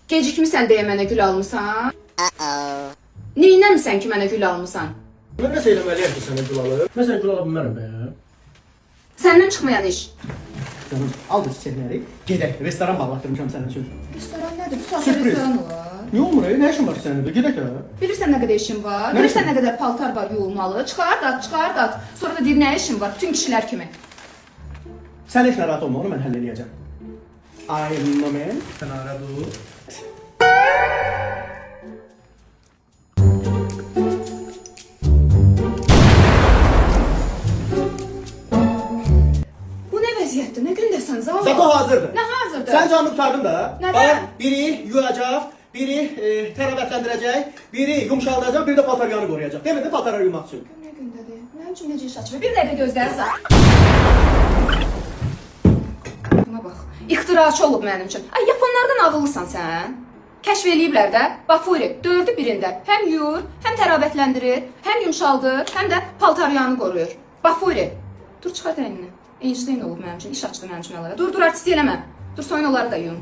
Gecikmisən deyə mənə gül almısan? Neynəmisən ki mənə gül almısan? Mən nəsə eləməliyəm ki, sənə gül alır. Mən sənə gül ala bilmərəm be. Səndən çıxmayan iş. Canım, al bu çiçəkləri. Gedək, restoran bağlatdırmışam sənin üçün. Restoran nədir? Bu saatda Sürpriz. restoran olar. Niyə olmur? Nə işin var sənin? Gedək ha. Bilirsən nə qədər işin var? Nə Bilirsən işin? nə qədər paltar var yuyulmalı? Çıxart at. Sonra da deyir nə işin var? Bütün kişilər kimi. Sən heç narahat olma, onu mən həll eləyəcəm. Ay, moment. Sən ara dur. Bu nə vəziyyətdir? Nə gündəsən Zal? Zato hazırdır. Nə hazırdır? Sən canını qurtardın da. Nədən? Bax, biri yuyacaq, biri tərəvətləndirəcək, biri yumşaldacaq, biri də paltaryanı qoruyacaq. Demədin paltarları yumaq üçün. Nə gündədir? Mənim üçün necə iş açılır? Bir dəqiqə gözlərsən. Buna bax. İxtiraçı olub mənim üçün. Ay, yaponlardan ağıllısan sən. Kəşf eləyiblər də. Bafuri 4-ü birində. Həm yuyur, həm tərəvətləndirir, həm yumşaldır, həm də paltaryanı qoruyur. Bafuri. Dur çıxart əlini. Einstein olub mənim üçün, iş açdı mənim üçün əlavə. Dur, artist eləmə. Dur, soyun onları da yuyun.